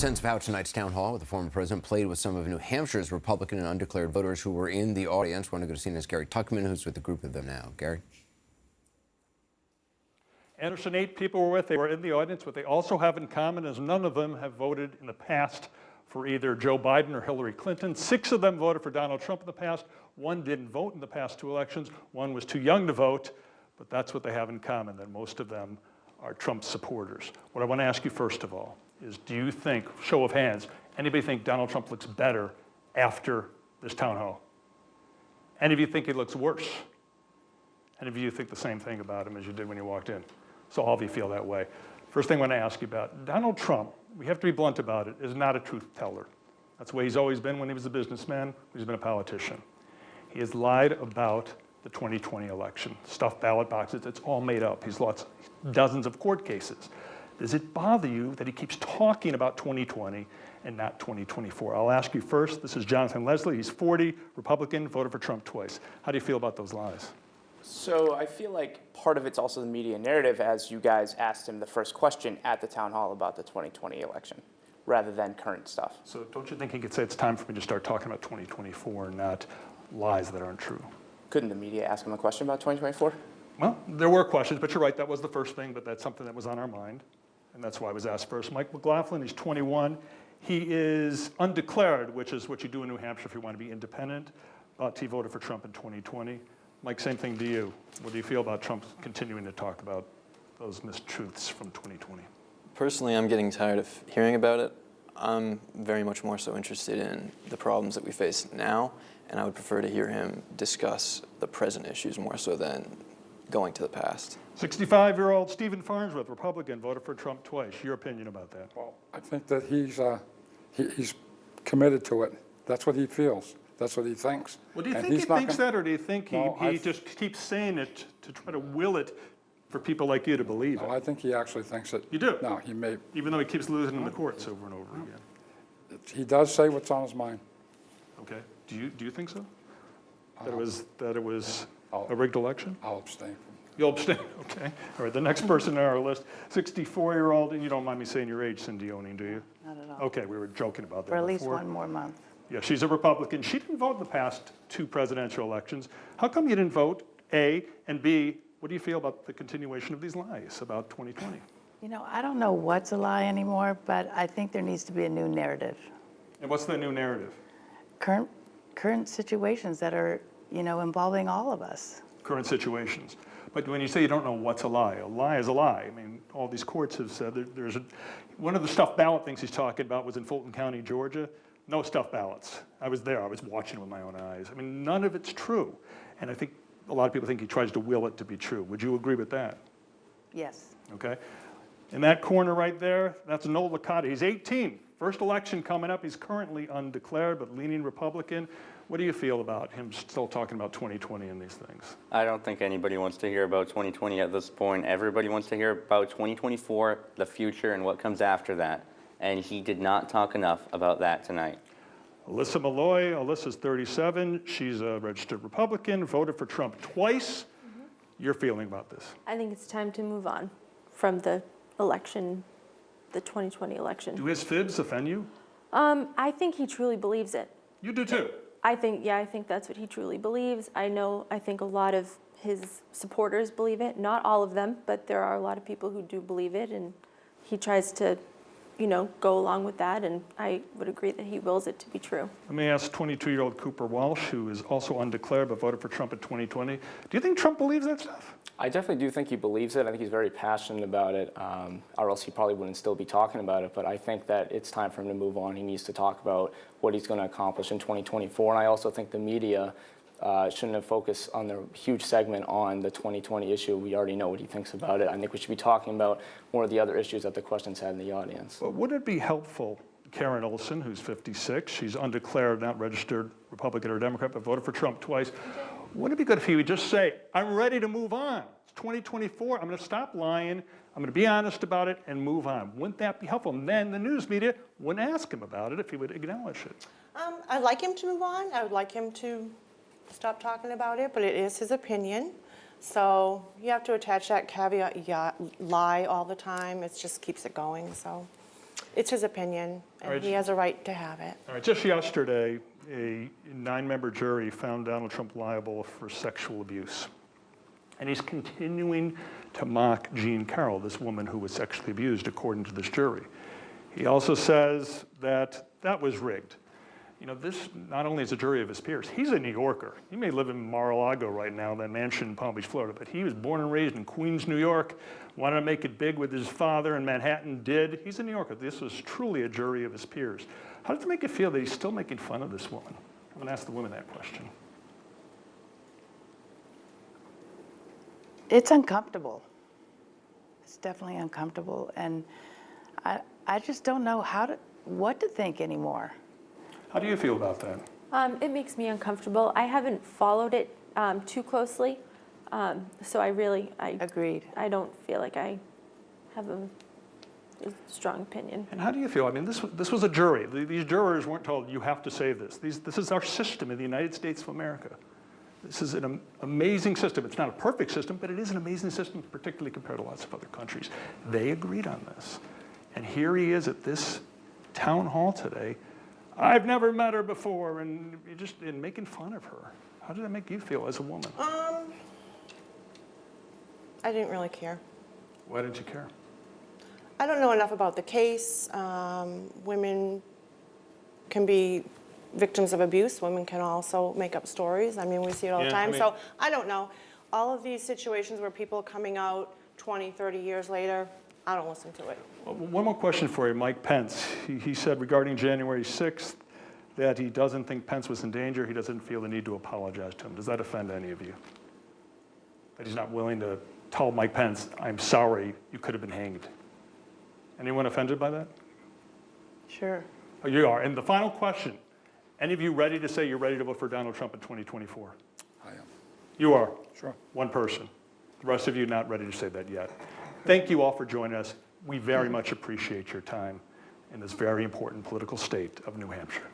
Sense of how tonight's town hall with the former president played with some of New Hampshire's Republican and undeclared voters who were in the audience. One to go to CNN's Gary Tuckman, who's with a group of them now. Gary? Anderson, 8 people were with. They were in the audience. What they also have in common is none of them have voted in the past for either Joe Biden or Hillary Clinton. 6 of them voted for Donald Trump in the past. 1 didn't vote in the past 2 elections. 1 was too young to vote, but that's what they have in common, that most of them are Trump supporters. What I want to ask you first of all is, do you think, show of hands, anybody think Donald Trump looks better after this town hall? Any of you think he looks worse? Any of you think the same thing about him as you did when you walked in? So all of you feel that way. First thing I want to ask you about, Donald Trump, we have to be blunt about it, is not a truth teller. That's the way he's always been when he was a businessman, when he's been a politician. He has lied about the 2020 election, stuffed ballot boxes, it's all made up. He's lost dozens of court cases. Does it bother you that he keeps talking about 2020 and not 2024? I'll ask you first. This is Jonathan Leslie. He's 40, Republican, voted for Trump twice. How do you feel about those lies? So I feel like part of it's also the media narrative, as you guys asked him the first question at the town hall about the 2020 election, rather than current stuff. So don't you think he could say it's time for me to start talking about 2024, not lies that aren't true? Couldn't the media ask him a question about 2024? Well, there were questions, but you're right, that was the first thing, but that's something that was on our mind, and that's why I was asked first. Mike McLaughlin, he's 21. He is undeclared, which is what you do in New Hampshire if you want to be independent, but he voted for Trump in 2020. Mike, same thing to you. What do you feel about Trump continuing to talk about those mistruths from 2020? Personally, I'm getting tired of hearing about it. I'm very much more so interested in the problems that we face now, and I would prefer to hear him discuss the present issues more so than going to the past. 65-year-old Stephen Farnsworth, Republican, voted for Trump twice. Your opinion about that? Well, I think that he's committed to it. That's what he feels. That's what he thinks. Well, do you And think he he's not thinks gonna- that, or do you think No, he just keeps saying it to try to will it for people like you to believe No, it? I think he actually thinks it. You do? No, he may. Even though he keeps losing in the courts over and over again. He does say what's on his mind. Okay. Do you think so? That it was I'll- a rigged election? I'll abstain. You'll abstain, okay. All right, the next person on our list, 64-year-old, and you don't mind me saying your age, Cindy Owning, do you? Not at all. Okay, we were joking about that For at least before. one more month. Yeah, she's a Republican. She didn't vote in the past 2 presidential elections. How come you didn't vote, A, and B, what do you feel about the continuation of these lies about 2020? You know, I don't know what's a lie anymore, but I think there needs to be a new narrative. And what's the new narrative? Current situations that are, involving all of us. Current situations. But when you say you don't know what's a lie is a lie. I mean, all these courts have said there's one of the stuffed ballot things he's talking about was in Fulton County, Georgia. No stuffed ballots. I was there. I was watching it with my own eyes. I mean, none of it's true. And I think a lot of people think he tries to will it to be true. Would you agree with that? Yes. Okay. In that corner right there, that's Noel Licata. He's 18. First election coming up. He's currently undeclared, but leaning Republican. What do you feel about him still talking about 2020 and these things? I don't think anybody wants to hear about 2020 at this point. Everybody wants to hear about 2024, the future, and what comes after that. And he did not talk enough about that tonight. Alyssa Malloy. Alyssa's 37. She's a registered Republican, voted for Trump twice. Your feeling about this? I think it's time to move on from the election, the 2020 election. Do his fibs offend you? I think he truly believes it. You do too. I think that's what he truly believes. I think a lot of his supporters believe it. Not all of them, but there are a lot of people who do believe it, and he tries to, go along with that, and I would agree that he wills it to be true. Let me ask 22-year-old Cooper Walsh, who is also undeclared but voted for Trump in 2020. Do you think Trump believes that stuff? I definitely do think he believes it. I think he's very passionate about it, or else he probably wouldn't still be talking about it. But I think that it's time for him to move on. He needs to talk about what he's going to accomplish in 2024. And I also think the media shouldn't have focused on the huge segment on the 2020 issue. We already know what he thinks about it. I think we should be talking about more of the other issues that the questions had in the audience. But would it be helpful, Karen Olson, who's 56, she's undeclared, not registered Republican or Democrat, but voted for Trump twice. Wouldn't it be good if he would just say, I'm ready to move on. It's 2024. I'm going to stop lying. I'm going to be honest about it and move on. Wouldn't that be helpful? And then the news media wouldn't ask him about it if he would acknowledge it. I'd like him to move on. I would like him to stop talking about it, but it is his opinion. So you have to attach that caveat, lie all the time. It just keeps it going. So It's his opinion, All right. and he has a right to have it. All right, just yesterday, a 9-member jury found Donald Trump liable for sexual abuse. And he's continuing to mock Jean Carroll, this woman who was sexually abused, according to this jury. He also says that that was rigged. You know, this not only is a jury of his peers, he's a New Yorker. He may live in Mar-a-Lago right now, that mansion in Palm Beach, Florida, but he was born and raised in Queens, New York, wanted to make it big with his father in Manhattan, did. He's a New Yorker. This was truly a jury of his peers. How does it make you feel that he's still making fun of this woman? I'm gonna ask the women that question. It's uncomfortable. It's definitely uncomfortable, and I just don't know what to think anymore. How do you feel about that? It makes me uncomfortable. I haven't followed it too closely, so I Agreed. I don't feel like I have a strong opinion. And how do you feel? I mean, this was a jury. These jurors weren't told, you have to say this. This is our system in the United States of America. This is an amazing system. It's not a perfect system, but it is an amazing system, particularly compared to lots of other countries. They agreed on this. And here he is at this town hall today. I've never met her before, and you're just making fun of her. How did that make you feel as a woman? I didn't really care. Why didn't you care? I don't know enough about the case. Women can be victims of abuse. Women can also make up stories. I mean, we see it all the Yeah, time. I mean- So I don't know. All of these situations where people are coming out 20, 30 years later, I don't listen to it. One more question for you, Mike Pence. He said regarding January 6th that he doesn't think Pence was in danger. He doesn't feel the need to apologize to him. Does that offend any of you? That he's not willing to tell Mike Pence, I'm sorry, you could have been hanged. Anyone offended by that? Sure. Oh, you are. And the final question, any of you ready to say you're ready to vote for Donald Trump in 2024? I am. You are. Sure. One person. The rest of you not ready to say that yet. Thank you all for joining us. We very much appreciate your time in this very important political state of New Hampshire.